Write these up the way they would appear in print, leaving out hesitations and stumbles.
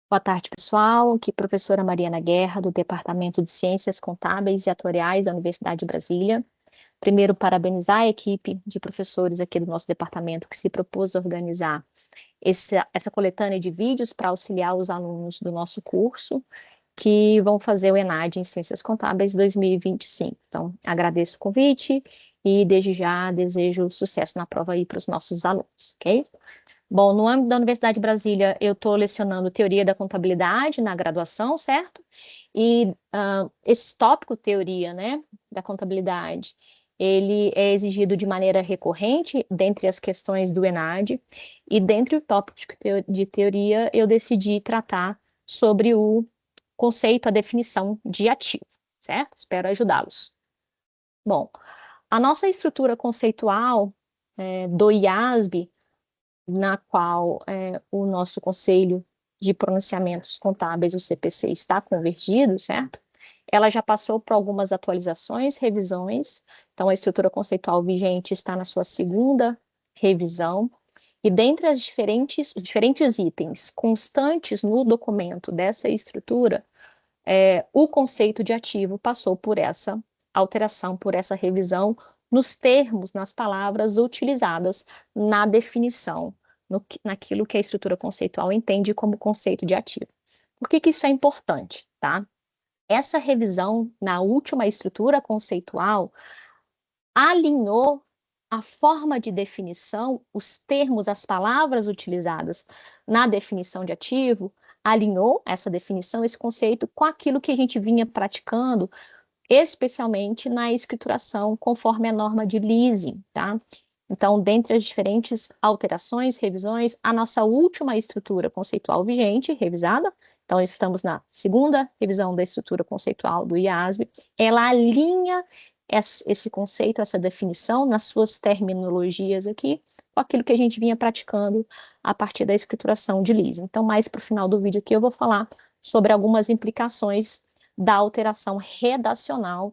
Boa tarde, pessoal. Aqui, professora Mariana Guerra, do Departamento de Ciências Contábeis e Atuariais da Universidade de Brasília. Primeiro, parabenizar a equipe de professores aqui do nosso departamento que se propôs a organizar essa coletânea de vídeos para auxiliar os alunos do nosso curso que vão fazer o ENAD em Ciências Contábeis 2025. Então, agradeço o convite e, desde já, desejo sucesso na prova aí para os nossos alunos, ok? Bom, no âmbito da Universidade de Brasília, eu estou lecionando teoria da contabilidade na graduação, certo? E esse tópico teoria, né, da contabilidade, ele é exigido de maneira recorrente dentre as questões do ENAD, e dentre o tópico de teoria, eu decidi tratar sobre o conceito, a definição de ativo, certo? Espero ajudá-los. Bom, a nossa estrutura conceitual do IASB, na qual o nosso Conselho de Pronunciamentos Contábeis, o CPC, está convergido, certo? Ela já passou por algumas atualizações, revisões, então a estrutura conceitual vigente está na sua segunda revisão, e dentre os diferentes itens constantes no documento dessa estrutura, o conceito de ativo passou por essa alteração, por essa revisão, nos termos, nas palavras utilizadas na definição, naquilo que a estrutura conceitual entende como conceito de ativo. Por que isso é importante, tá? Essa revisão na última estrutura conceitual alinhou a forma de definição, os termos, as palavras utilizadas na definição de ativo, alinhou essa definição, esse conceito, com aquilo que a gente vinha praticando, especialmente na escrituração, conforme a norma de leasing, tá? Então, dentre as diferentes alterações, revisões, a nossa última estrutura conceitual vigente, revisada, então estamos na segunda revisão da estrutura conceitual do IASB, ela alinha esse conceito, essa definição, nas suas terminologias aqui, com aquilo que a gente vinha praticando a partir da escrituração de leasing. Então, mais para o final do vídeo aqui, eu vou falar sobre algumas implicações da alteração redacional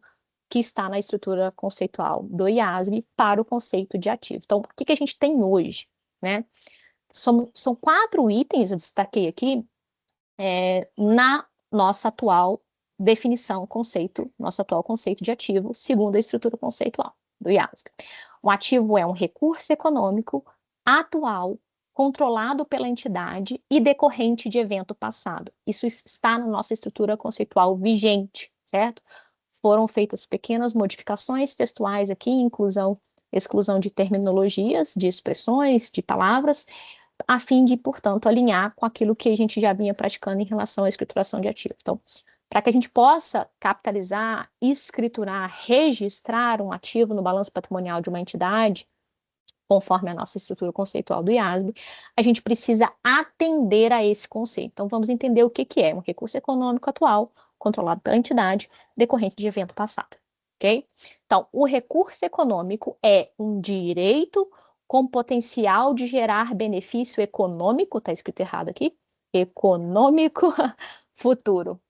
que está na estrutura conceitual do IASB para o conceito de ativo. Então, o que a gente tem hoje, né? São 4 itens, eu destaquei aqui, na nossa atual definição, conceito, nosso atual conceito de ativo, segundo a estrutura conceitual do IASB. O ativo é um recurso econômico atual, controlado pela entidade e decorrente de evento passado. Isso está na nossa estrutura conceitual vigente, certo? Foram feitas pequenas modificações textuais aqui, inclusão, exclusão de terminologias, de expressões, de palavras, a fim de, portanto, alinhar com aquilo que a gente já vinha praticando em relação à escrituração de ativo. Então, para que a gente possa capitalizar, escriturar, registrar um ativo no balanço patrimonial de uma entidade, conforme a nossa estrutura conceitual do IASB, a gente precisa atender a esse conceito. Então, vamos entender o que é um recurso econômico atual, controlado pela entidade, decorrente de evento passado, ok? Então, o recurso econômico é um direito com potencial de gerar benefício econômico, está escrito errado aqui, econômico futuro.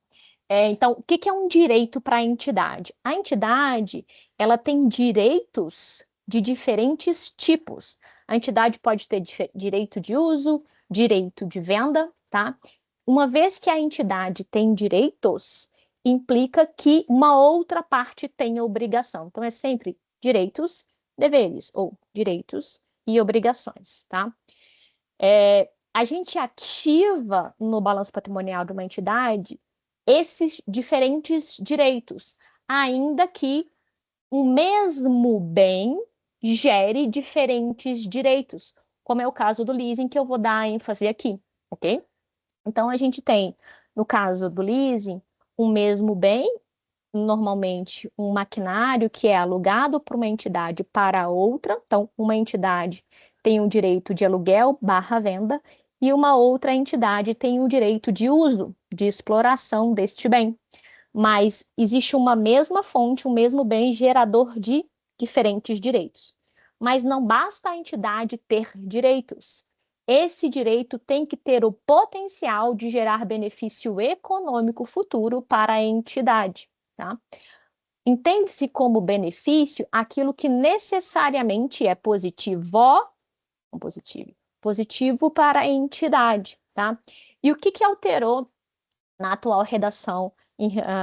Então, o que é um direito para a entidade? A entidade, ela tem direitos de diferentes tipos. A entidade pode ter direito de uso, direito de venda, tá? Uma vez que a entidade tem direitos, implica que uma outra parte tem obrigação. Então, é sempre direitos, deveres, ou direitos e obrigações, tá? A gente ativa no balanço patrimonial de uma entidade esses diferentes direitos, ainda que o mesmo bem gere diferentes direitos, como é o caso do leasing, que eu vou dar ênfase aqui, ok? Então, a gente tem, no caso do leasing, o mesmo bem, normalmente um maquinário que é alugado por uma entidade para outra, então, uma entidade tem o direito de aluguel barra venda, e uma outra entidade tem o direito de uso, de exploração deste bem. Mas existe uma mesma fonte, um mesmo bem gerador de diferentes direitos. Mas não basta a entidade ter direitos. Esse direito tem que ter o potencial de gerar benefício econômico futuro para a entidade, tá? Entende-se como benefício aquilo que necessariamente é positivo, positivo para a entidade. tá? E o que alterou na atual redação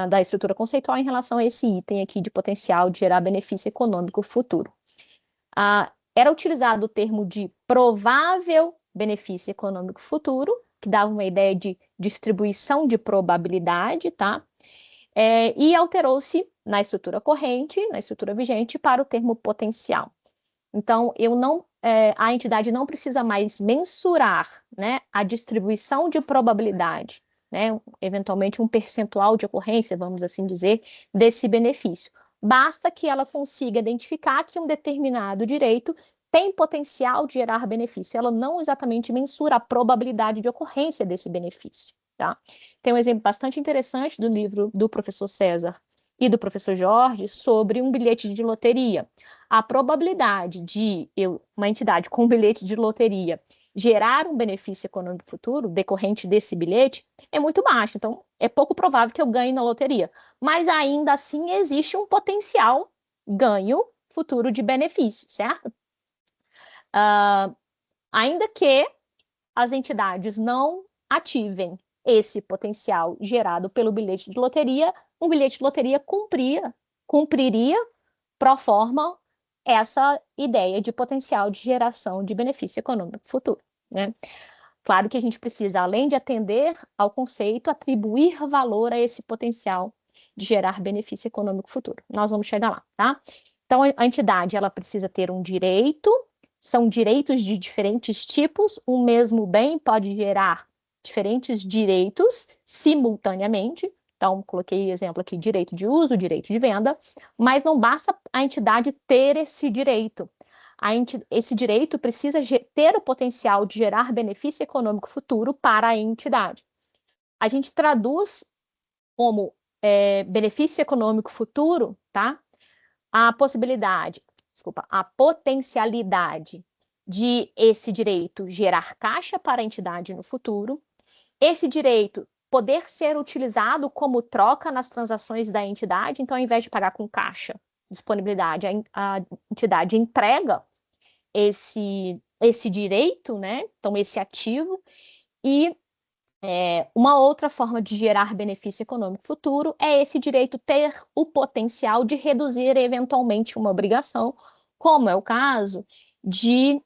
da estrutura conceitual em relação a esse item aqui de potencial de gerar benefício econômico futuro? Era utilizado o termo de provável benefício econômico futuro, que dava uma ideia de distribuição de probabilidade, tá? E alterou-se na estrutura corrente, na estrutura vigente, para o termo potencial. Então, a entidade não precisa mais mensurar, né, a distribuição de probabilidade, né, eventualmente um percentual de ocorrência, vamos assim dizer, desse benefício. Basta que ela consiga identificar que um determinado direito tem potencial de gerar benefício. Ela não exatamente mensura a probabilidade de ocorrência desse benefício, tá? Tem um exemplo bastante interessante do livro do professor César e do professor Jorge sobre um bilhete de loteria. A probabilidade de uma entidade com um bilhete de loteria gerar um benefício econômico futuro decorrente desse bilhete é muito baixa. Então, é pouco provável que eu ganhe na loteria. Mas ainda assim existe um potencial ganho futuro de benefício, certo? Ainda que as entidades não ativem esse potencial gerado pelo bilhete de loteria, um bilhete de loteria cumpriria pro forma essa ideia de potencial de geração de benefício econômico futuro, né? Claro que a gente precisa, além de atender ao conceito, atribuir valor a esse potencial de gerar benefício econômico futuro. Nós vamos chegar lá, tá? Então, a entidade, ela precisa ter um direito, são direitos de diferentes tipos, o mesmo bem pode gerar diferentes direitos simultaneamente. Então, coloquei exemplo aqui, direito de uso, direito de venda, mas não basta a entidade ter esse direito. Esse direito precisa ter o potencial de gerar benefício econômico futuro para a entidade. A gente traduz como benefício econômico futuro, tá? A potencialidade de esse direito gerar caixa para a entidade no futuro, esse direito poder ser utilizado como troca nas transações da entidade, então, ao invés de pagar com caixa, disponibilidade, a entidade entrega esse direito, né? Então, esse ativo, e uma outra forma de gerar benefício econômico futuro é esse direito ter o potencial de reduzir eventualmente uma obrigação, como é o caso de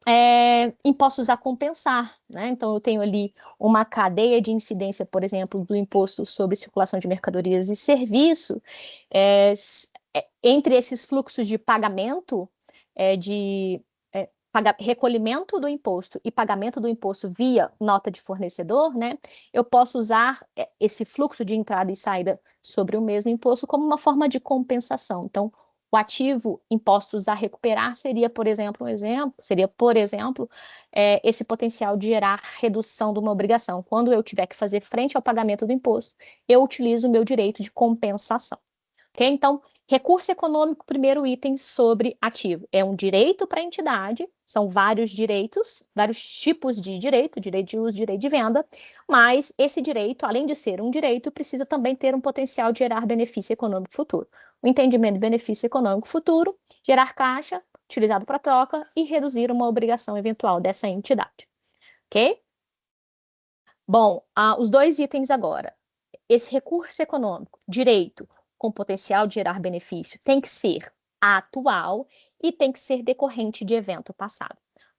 impostos a compensar, né? Então, eu tenho ali uma cadeia de incidência, por exemplo, do imposto sobre circulação de mercadorias e serviço, entre esses fluxos de pagamento de recolhimento do imposto e pagamento do imposto via nota de fornecedor, né? Eu posso usar esse fluxo de entrada e saída sobre o mesmo imposto como uma forma de compensação. Então, o ativo impostos a recuperar seria, por exemplo, esse potencial de gerar redução de uma obrigação. Quando eu tiver que fazer frente ao pagamento do imposto, eu utilizo o meu direito de compensação. Ok? Então, recurso econômico, primeiro item sobre ativo. É um direito para a entidade, são vários direitos, vários tipos de direito de uso, direito de venda, mas esse direito, além de ser um direito, precisa também ter um potencial de gerar benefício econômico futuro. O entendimento de benefício econômico futuro, gerar caixa, utilizado para troca e reduzir uma obrigação eventual dessa entidade. Ok? Bom, os dois itens agora. Esse recurso econômico, direito, com potencial de gerar benefício, tem que ser atual e tem que ser decorrente de evento passado.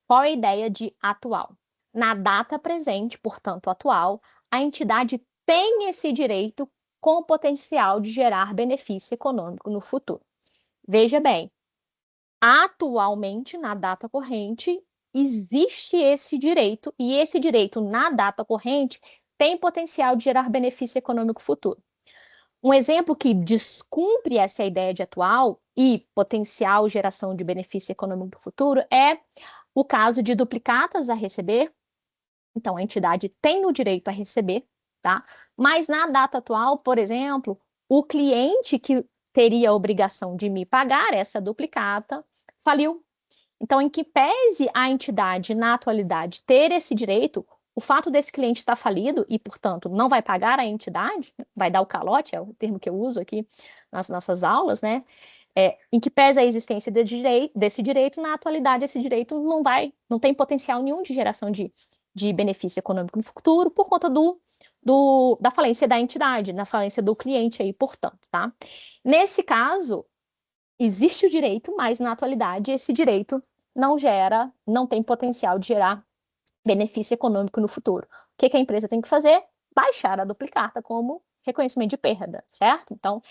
Qual é a ideia de atual? Na data presente, portanto atual, a entidade tem esse direito com potencial de gerar benefício econômico no futuro. Veja bem, atualmente, na data corrente, existe esse direito, e esse direito, na data corrente, tem potencial de gerar benefício econômico futuro. Um exemplo que descumpre essa ideia de atual e potencial geração de benefício econômico futuro é o caso de duplicatas a receber. Então, a entidade tem o direito a receber, tá? Mas na data atual, por exemplo, o cliente que teria a obrigação de me pagar essa duplicata faliu. Então, em que pese a entidade, na atualidade, ter esse direito, o fato desse cliente estar falido e, portanto, não vai pagar a entidade, vai dar o calote, é o termo que eu uso aqui nas nossas aulas, né? Em que pese a existência desse direito, na atualidade, esse direito não tem potencial nenhum de geração de de benefício econômico no futuro por conta da falência da entidade, na falência do cliente aí, portanto, tá? Nesse caso, existe o direito, mas na atualidade esse direito não tem potencial de gerar benefício econômico no futuro. O que a empresa tem que fazer? Baixar a duplicata como reconhecimento de perda, certo? Então,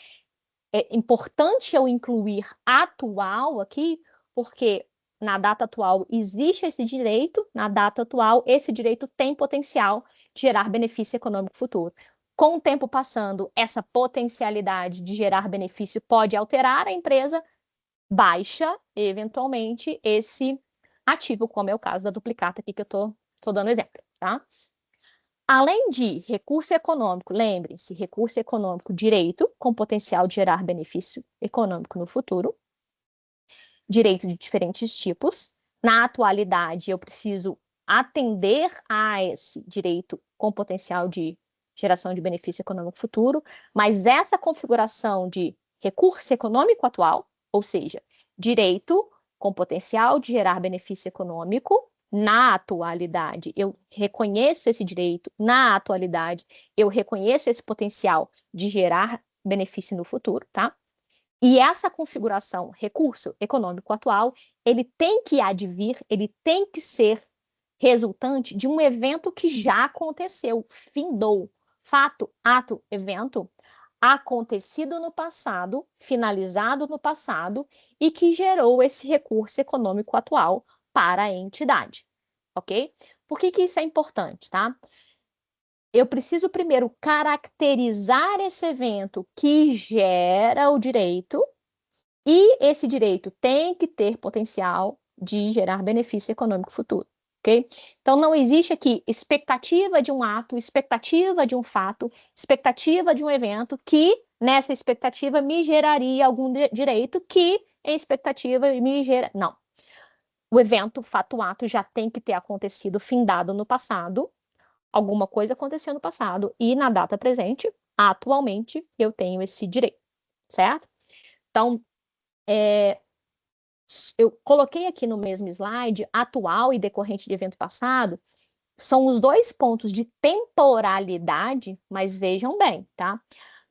é importante eu incluir atual aqui, porque na data atual existe esse direito, na data atual esse direito tem potencial de gerar benefício econômico futuro. Com o tempo passando, essa potencialidade de gerar benefício pode alterar, a empresa baixa, eventualmente, esse ativo, como é o caso da duplicata aqui que eu estou dando exemplo, tá? Além de recurso econômico, lembre-se, recurso econômico, direito com potencial de gerar benefício econômico no futuro, direito de diferentes tipos. Na atualidade, eu preciso atender a esse direito com potencial de geração de benefício econômico futuro, mas essa configuração de recurso econômico atual, ou seja, direito com potencial de gerar benefício econômico, na atualidade, eu reconheço esse direito, na atualidade, eu reconheço esse potencial de gerar benefício no futuro, tá? E essa configuração, recurso econômico atual, ele tem que advir, ele tem que ser resultante de um evento que já aconteceu, findou. Fato, ato, evento, acontecido no passado, finalizado no passado e que gerou esse recurso econômico atual para a entidade, ok? Por que isso é importante, tá? Eu preciso primeiro caracterizar esse evento que gera o direito, e esse direito tem que ter potencial de gerar benefício econômico futuro, ok? Então, não existe aqui expectativa de um ato, expectativa de um fato, expectativa de um evento que, nessa expectativa, me geraria algum direito que, em expectativa, me gera... Não. O evento, fato, ato já tem que ter acontecido, findado no passado, alguma coisa aconteceu no passado, e na data presente, atualmente, eu tenho esse direito, certo? Então, eu coloquei aqui no mesmo slide, atual e decorrente de evento passado, são os dois pontos de temporalidade, mas vejam bem, tá?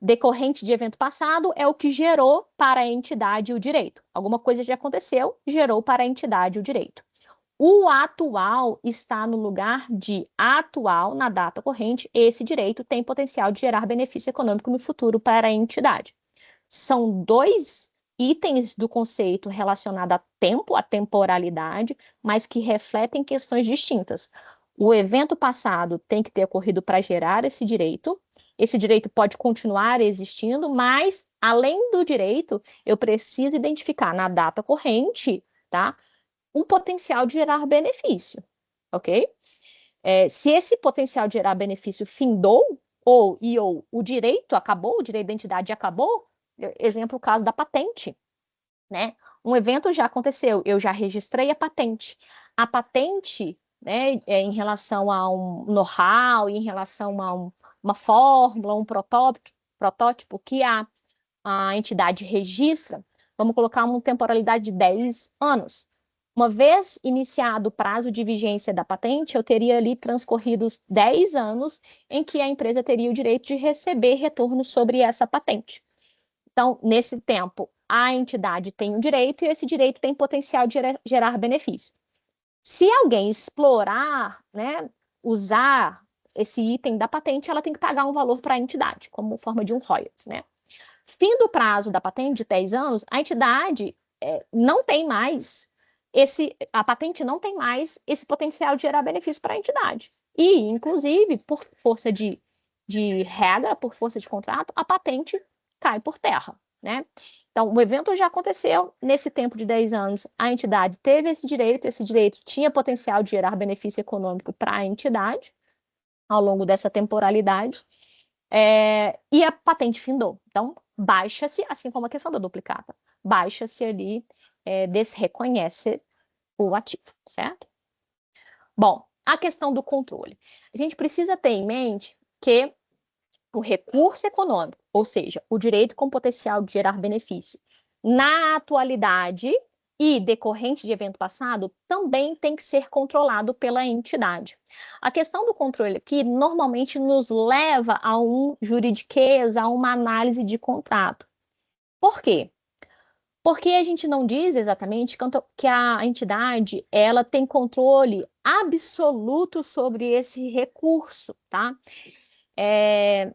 Decorrente de evento passado é o que gerou para a entidade o direito. Alguma coisa já aconteceu, gerou para a entidade o direito. O atual está no lugar de atual, na data corrente, esse direito tem potencial de gerar benefício econômico no futuro para a entidade. São dois itens do conceito relacionado a tempo, a temporalidade, mas que refletem questões distintas. O evento passado tem que ter ocorrido para gerar esse direito pode continuar existindo, mas, além do direito, eu preciso identificar na data corrente, tá? Um potencial de gerar benefício, ok? Se esse potencial de gerar benefício findou, ou o direito acabou, o direito da entidade acabou, exemplo, o caso da patente, né? Um evento já aconteceu, eu já registrei a patente. A patente, né, em relação a um know-how, em relação a uma fórmula, um protótipo que a entidade registra, vamos colocar uma temporalidade de 10 anos. Uma vez iniciado o prazo de vigência da patente, eu teria ali transcorridos 10 anos em que a empresa teria o direito de receber retorno sobre essa patente. Então, nesse tempo, a entidade tem um direito e esse direito tem potencial de gerar benefício. Se alguém explorar, né, usar esse item da patente, ela tem que pagar um valor para a entidade, como forma de um royalties, né? Fim do prazo da patente de 10 anos, a entidade não tem mais a patente não tem mais esse potencial de gerar benefício para a entidade. E, inclusive, por força de regra, por força de contrato, a patente cai por terra, né? Então, o evento já aconteceu, nesse tempo de 10 anos, a entidade teve esse direito tinha potencial de gerar benefício econômico para a entidade, ao longo dessa temporalidade, e a patente findou. Então, baixa-se, assim como a questão da duplicata, baixa-se ali, desreconhece o ativo, certo? Bom, a questão do controle. A gente precisa ter em mente que o recurso econômico, ou seja, o direito com potencial de gerar benefício, na atualidade, e decorrente de evento passado também tem que ser controlado pela entidade. A questão do controle aqui normalmente nos leva a um juridiquês, a uma análise de contrato. Por quê? Porque a gente não diz exatamente que a entidade ela tem controle absoluto sobre esse recurso, tá?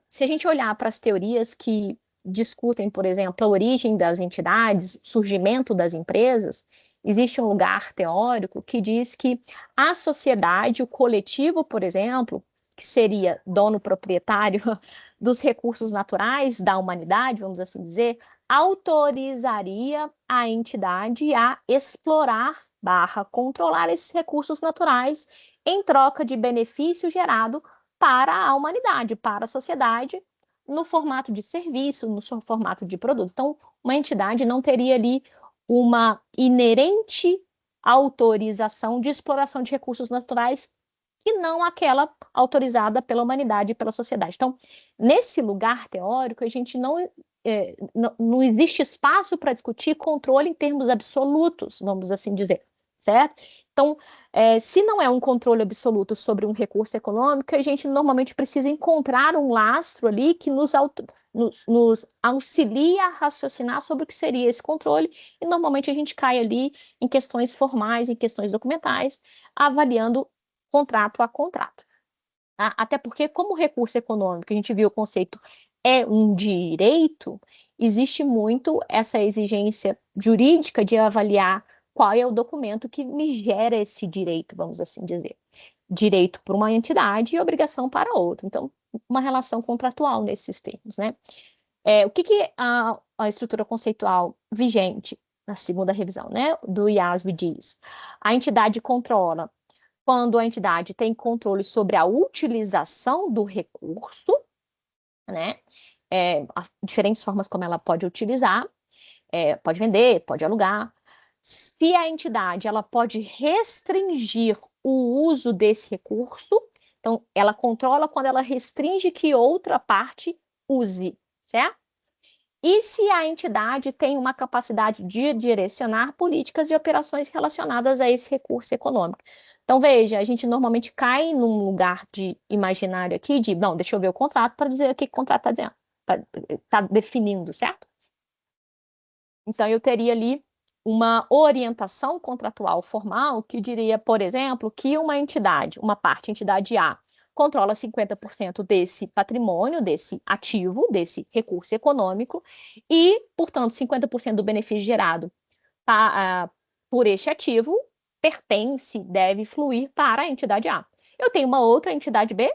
Se a gente olhar para as teorias que discutem, por exemplo, a origem das entidades, surgimento das empresas, existe um lugar teórico que diz que a sociedade, o coletivo, por exemplo, que seria dono proprietário dos recursos naturais da humanidade, vamos assim dizer, autorizaria a entidade a explorar barra controlar esses recursos naturais em troca de benefício gerado para a humanidade, para a sociedade, no formato de serviço, no seu formato de produto. Então, uma entidade não teria ali uma inerente autorização de exploração de recursos naturais que não aquela autorizada pela humanidade e pela sociedade. Então, nesse lugar teórico, a gente não existe espaço para discutir controle em termos absolutos, vamos assim dizer, certo? Então, se não é um controle absoluto sobre um recurso econômico, a gente normalmente precisa encontrar um lastro ali que nos auxilia a raciocinar sobre o que seria esse controle, e normalmente a gente cai ali em questões formais, em questões documentais, avaliando contrato a contrato. Tá? Até porque, como recurso econômico, a gente viu o conceito é um direito, existe muito essa exigência jurídica de avaliar qual é o documento que me gera esse direito, vamos assim dizer. Direito para uma entidade e obrigação para outra. Então, uma relação contratual nesses termos, né? O que a estrutura conceitual vigente na segunda revisão, né, do IASB diz? A entidade controla quando a entidade tem controle sobre a utilização do recurso, né? Diferentes formas como ela pode utilizar, pode vender, pode alugar. Se a entidade ela pode restringir o uso desse recurso, então ela controla quando ela restringe que outra parte use, certo? E se a entidade tem uma capacidade de direcionar políticas e operações relacionadas a esse recurso econômico. Então, veja, a gente normalmente cai num lugar de imaginário aqui, de, não, deixa eu ver o contrato para dizer o que o contrato está dizendo, está definindo, certo? Então, eu teria ali uma orientação contratual formal que diria, por exemplo, que uma entidade, uma parte, entidade A, controla 50% desse patrimônio, desse ativo, desse recurso econômico, e, portanto, 50% do benefício gerado por este ativo pertence, deve fluir para a entidade A. Eu tenho uma outra entidade B,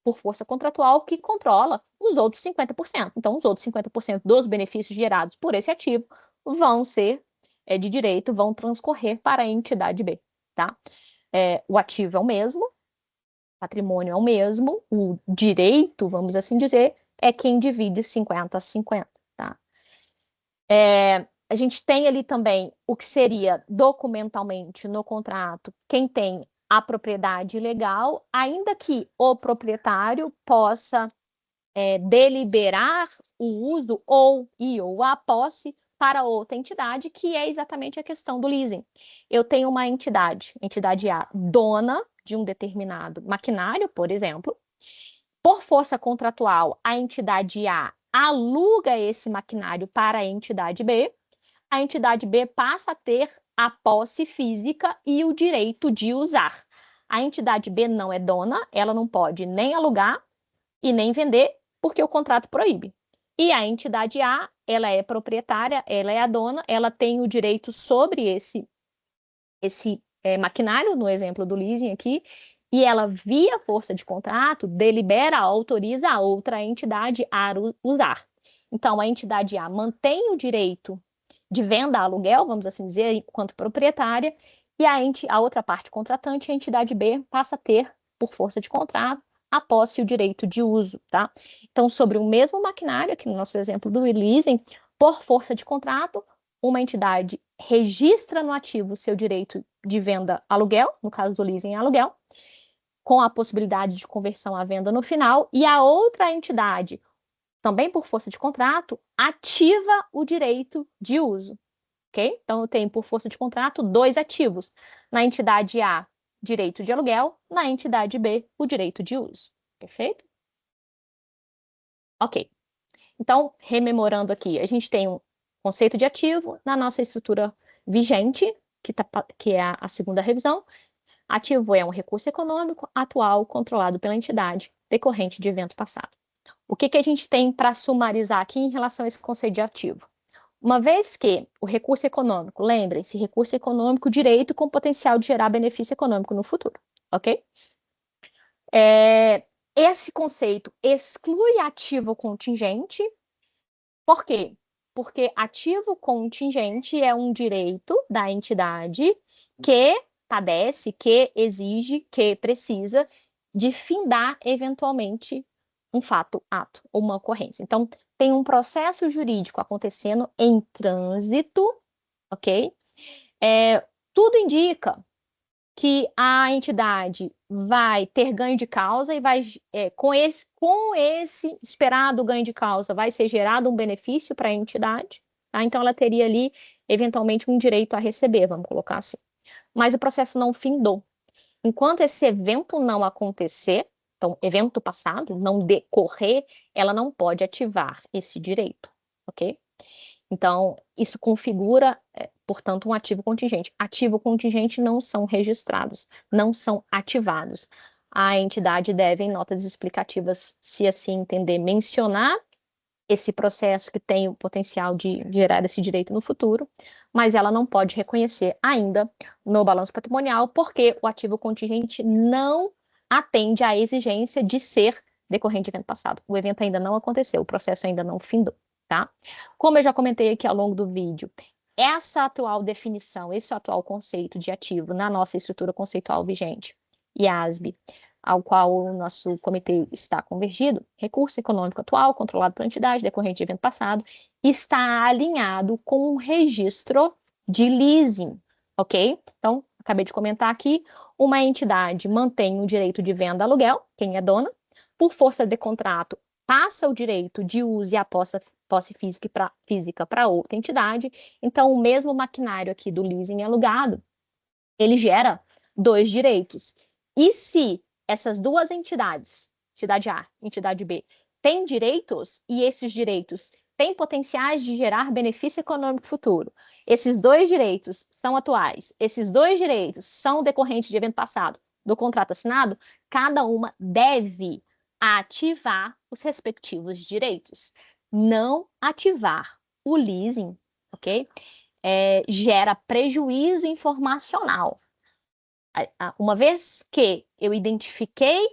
por força contratual, que controla os outros 50%. Então, os outros 50% dos benefícios gerados por esse ativo vão ser de direito, vão transcorrer para a entidade B, tá? O ativo é o mesmo, o patrimônio é o mesmo, o direito, vamos assim dizer, é quem divide 50 a 50, tá? A gente tem ali também o que seria documentalmente no contrato, quem tem a propriedade legal, ainda que o proprietário possa deliberar o uso ou a posse para outra entidade, que é exatamente a questão do leasing. Eu tenho uma entidade A, dona de um determinado maquinário, por exemplo. Por força contratual, a entidade A aluga esse maquinário para a entidade B. A entidade B passa a ter a posse física e o direito de usar. A entidade B não é dona, ela não pode nem alugar e nem vender, porque o contrato proíbe. E a entidade A, ela é proprietária, ela é a dona, ela tem o direito sobre esse maquinário, no exemplo do leasing aqui, e ela, via força de contrato, delibera, autoriza a outra entidade a usar. Então, a entidade A mantém o direito de venda a aluguel, vamos assim dizer, enquanto proprietária, e a outra parte contratante, a entidade B, passa a ter, por força de contrato, a posse e o direito de uso, tá? Então, sobre o mesmo maquinário, aqui no nosso exemplo do leasing, por força de contrato, uma entidade registra no ativo seu direito de venda aluguel, no caso do leasing aluguel, com a possibilidade de conversão à venda no final, e a outra entidade, também por força de contrato, ativa o direito de uso. ok? Então, eu tenho, por força de contrato, 2 ativos. Na entidade A, direito de aluguel, na entidade B, o direito de uso. Perfeito? Ok. Então, rememorando aqui, a gente tem um conceito de ativo na nossa estrutura vigente, que é a segunda revisão. Ativo é um recurso econômico atual controlado pela entidade, decorrente de evento passado. O que a gente tem para sumarizar aqui em relação a esse conceito de ativo? Uma vez que o recurso econômico, lembrem-se, recurso econômico, direito com potencial de gerar benefício econômico no futuro, ok? Esse conceito exclui ativo contingente. Por quê? Porque ativo contingente é um direito da entidade que padece, que exige, que precisa de findar eventualmente um fato, ato ou uma ocorrência. Então, tem um processo jurídico acontecendo em trânsito, ok? Tudo indica que a entidade vai ter ganho de causa e vai, com esse esperado ganho de causa, vai ser gerado um benefício para a entidade, tá? Então, ela teria ali, eventualmente, um direito a receber, vamos colocar assim. Mas o processo não findou. Enquanto esse evento não acontecer, então, evento passado, não decorrer, ela não pode ativar esse direito, ok? Então, isso configura, portanto, um ativo contingente. Ativo contingente não são registrados, não são ativados. A entidade deve, em notas explicativas, se assim entender, mencionar esse processo que tem o potencial de gerar esse direito no futuro, mas ela não pode reconhecer ainda no balanço patrimonial, porque o ativo contingente não atende à exigência de ser decorrente de evento passado. O evento ainda não aconteceu, o processo ainda não findou, tá? Como eu já comentei aqui ao longo do vídeo, essa atual definição, esse atual conceito de ativo na nossa estrutura conceitual vigente, IASB, ao qual o nosso comitê está convergido, recurso econômico atual, controlado pela entidade, decorrente de evento passado, está alinhado com o registro de leasing, ok? Então, acabei de comentar aqui, uma entidade mantém o direito de venda aluguel, quem é dona, por força de contrato, passa o direito de uso e a posse física para outra entidade, então o mesmo maquinário aqui do leasing alugado, ele gera 2 direitos. E se essas duas entidades, entidade A, entidade B, têm direitos e esses direitos têm potenciais de gerar benefício econômico futuro, esses 2 direitos são atuais, esses 2 direitos são decorrentes de evento passado do contrato assinado, cada uma deve ativar os respectivos direitos. Não ativar o leasing, ok? Gera prejuízo informacional. Uma vez que eu identifiquei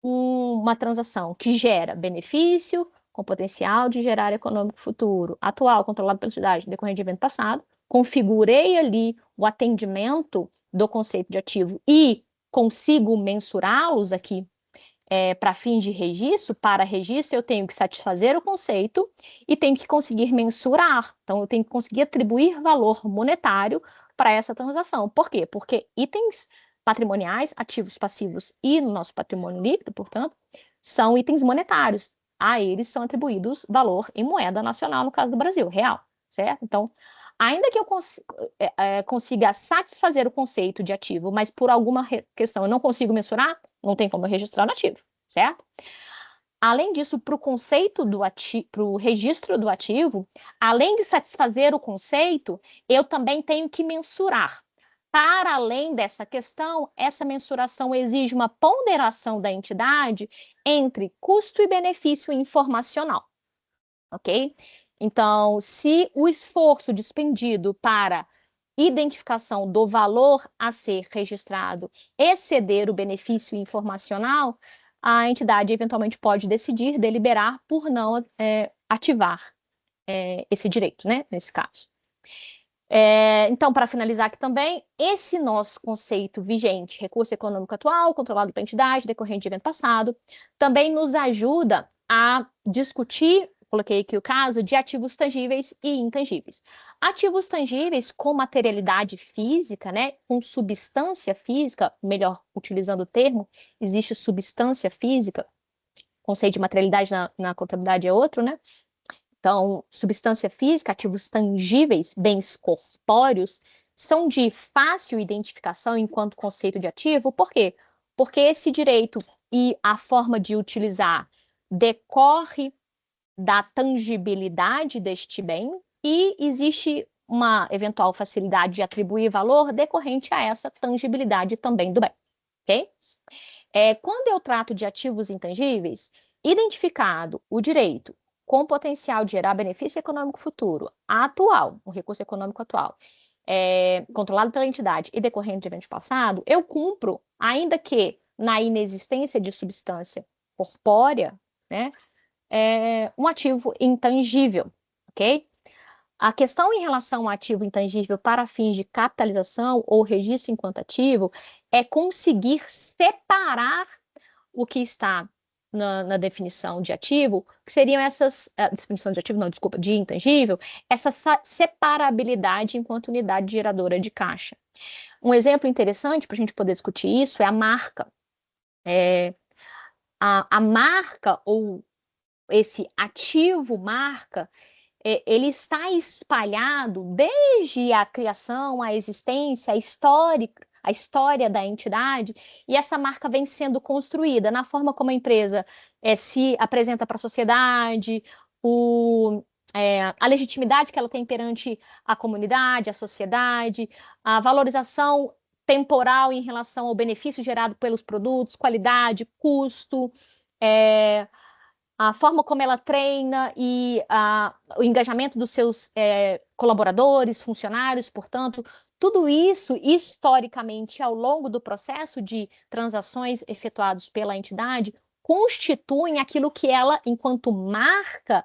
uma transação que gera benefício com potencial de gerar econômico futuro, atual, controlado pela entidade, decorrente de evento passado, configurei ali o atendimento do conceito de ativo e consigo mensurá-los aqui para fins de registro, para registro eu tenho que satisfazer o conceito e tenho que conseguir mensurar. Então, eu tenho que conseguir atribuir valor monetário para essa transação. Por quê? Porque itens patrimoniais, ativos, passivos e no nosso patrimônio líquido, portanto, são itens monetários. A eles são atribuídos valor em moeda nacional, no caso do Brasil, real, certo? Então, ainda que eu consiga satisfazer o conceito de ativo, mas por alguma questão eu não consigo mensurar, não tem como eu registrar no ativo, certo? Além disso, para o conceito do ativo, para o registro do ativo, além de satisfazer o conceito, eu também tenho que mensurar. Para além dessa questão, essa mensuração exige uma ponderação da entidade entre custo e benefício informacional, ok? Então, se o esforço despendido para identificação do valor a ser registrado exceder o benefício informacional, a entidade eventualmente pode decidir, deliberar por não ativar esse direito, né, nesse caso. Então, para finalizar aqui também, esse nosso conceito vigente, recurso econômico atual, controlado pela entidade, decorrente de evento passado, também nos ajuda a discutir, coloquei aqui o caso, de ativos tangíveis e intangíveis. Ativos tangíveis com materialidade física, né, com substância física, melhor utilizando o termo, existe substância física, conceito de materialidade na contabilidade é outro, né? Então, substância física, ativos tangíveis, bens corpóreos, são de fácil identificação enquanto conceito de ativo. Por quê? Porque esse direito e a forma de utilizar decorre da tangibilidade deste bem e existe uma eventual facilidade de atribuir valor decorrente a essa tangibilidade também do bem, ok? Quando eu trato de ativos intangíveis, identificado o direito com potencial de gerar benefício econômico futuro atual, o recurso econômico atual, controlado pela entidade e decorrente de evento passado, eu cumpro, ainda que na inexistência de substância corpórea, né, um ativo intangível, ok? A questão em relação ao ativo intangível para fins de capitalização ou registro enquanto ativo é conseguir separar o que está na definição de ativo, que seriam essas, definição de ativo, não, desculpa, de intangível, essa separabilidade enquanto unidade geradora de caixa. Um exemplo interessante para a gente poder discutir isso é a marca. A marca ou esse ativo marca, ele está espalhado desde a criação, a existência, a história da entidade, e essa marca vem sendo construída na forma como a empresa se apresenta para a sociedade, a legitimidade que ela tem perante a comunidade, a sociedade, a valorização temporal em relação ao benefício gerado pelos produtos, qualidade, custo, a forma como ela treina e o engajamento dos seus colaboradores, funcionários, portanto, tudo isso, historicamente, ao longo do processo de transações efetuados pela entidade, constituem aquilo que ela, enquanto marca,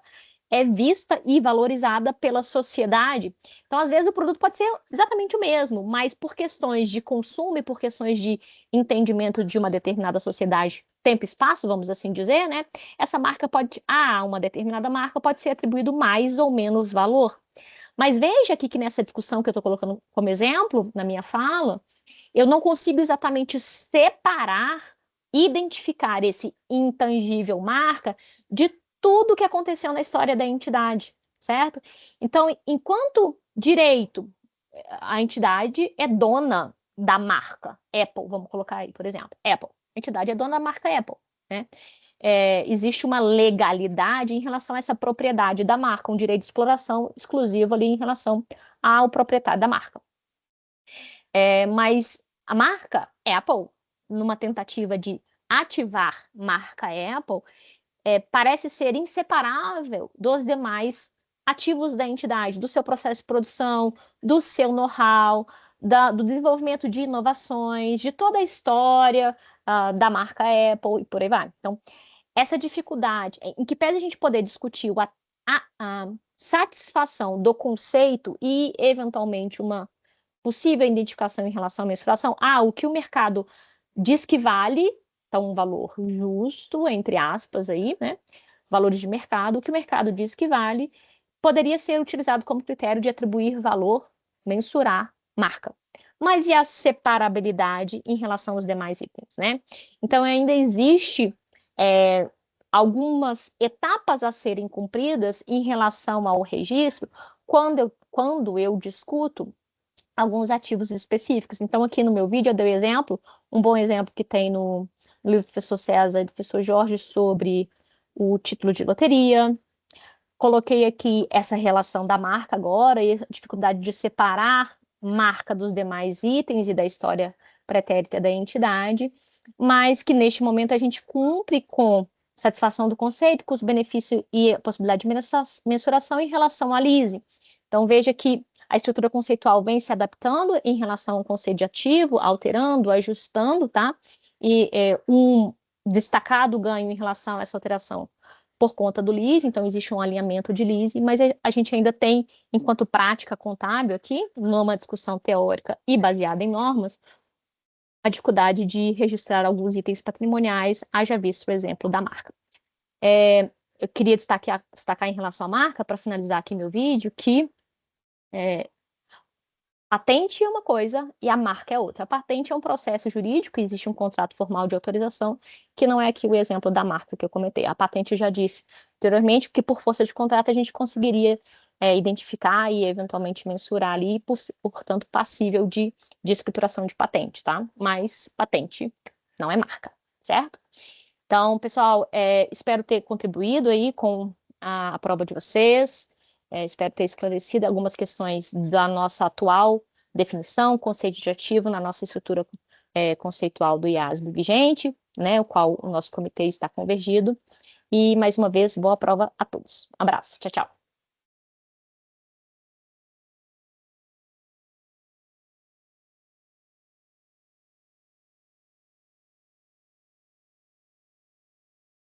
é vista e valorizada pela sociedade. Então, às vezes, o produto pode ser exatamente o mesmo, mas por questões de consumo e por questões de entendimento de uma determinada sociedade, tempo e espaço, vamos assim dizer, né? Essa marca pode, uma determinada marca pode ser atribuído mais ou menos valor. Mas veja aqui que nessa discussão que eu estou colocando como exemplo, na minha fala, eu não consigo exatamente separar, identificar esse intangível marca de tudo que aconteceu na história da entidade, certo? Então, enquanto direito, a entidade é dona da marca Apple, vamos colocar aí, por exemplo, Apple. A entidade é dona da marca Apple, né? Existe uma legalidade em relação a essa propriedade da marca, um direito de exploração exclusivo ali em relação ao proprietário da marca. Mas a marca Apple, numa tentativa de ativar marca Apple, parece ser inseparável dos demais ativos da entidade, do seu processo de produção, do seu know-how, do desenvolvimento de inovações, de toda a história da marca Apple e por aí vai. Então, essa dificuldade, em que pese a gente poder discutir a satisfação do conceito e, eventualmente, uma possível identificação em relação à mensuração, o que o mercado diz que vale, então um valor justo, entre aspas, aí, né? Valores de mercado, o que o mercado diz que vale, poderia ser utilizado como critério de atribuir valor, mensurar marca. Mas e a separabilidade em relação aos demais itens, né? Então ainda existe algumas etapas a serem cumpridas em relação ao registro quando eu discuto alguns ativos específicos. Então, aqui no meu vídeo eu dei exemplo, um bom exemplo que tem no livro do professor César e do professor Jorge sobre o título de loteria. Coloquei aqui essa relação da marca agora e a dificuldade de separar marca dos demais itens e da história pretérita da entidade, mas que neste momento a gente cumpre com satisfação do conceito, custo-benefício e a possibilidade de mensuração em relação à leasing. Então, veja que a estrutura conceitual vem se adaptando em relação ao conceito de ativo, alterando, ajustando, tá? E um destacado ganho em relação a essa alteração por conta do leasing, então existe um alinhamento de leasing, mas a gente ainda tem, enquanto prática contábil aqui, numa discussão teórica e baseada em normas, a dificuldade de registrar alguns itens patrimoniais, haja visto o exemplo da marca. Eu queria destacar em relação à marca, para finalizar aqui meu vídeo, que patente é uma coisa e a marca é outra. A patente é um processo jurídico, existe um contrato formal de autorização, que não é aqui o exemplo da marca que eu comentei. A patente eu já disse anteriormente que por força de contrato a gente conseguiria identificar e eventualmente mensurar ali, portanto, passível de escrituração de patente, tá? Mas patente não é marca, certo? Então, pessoal, espero ter contribuído aí com a prova de vocês, espero ter esclarecido algumas questões da nossa atual definição, conceito de ativo na nossa estrutura conceitual do IASB vigente, né, o qual o nosso comitê está convergido. E, mais uma vez, boa prova a todos. Abraço, tchau, tchau.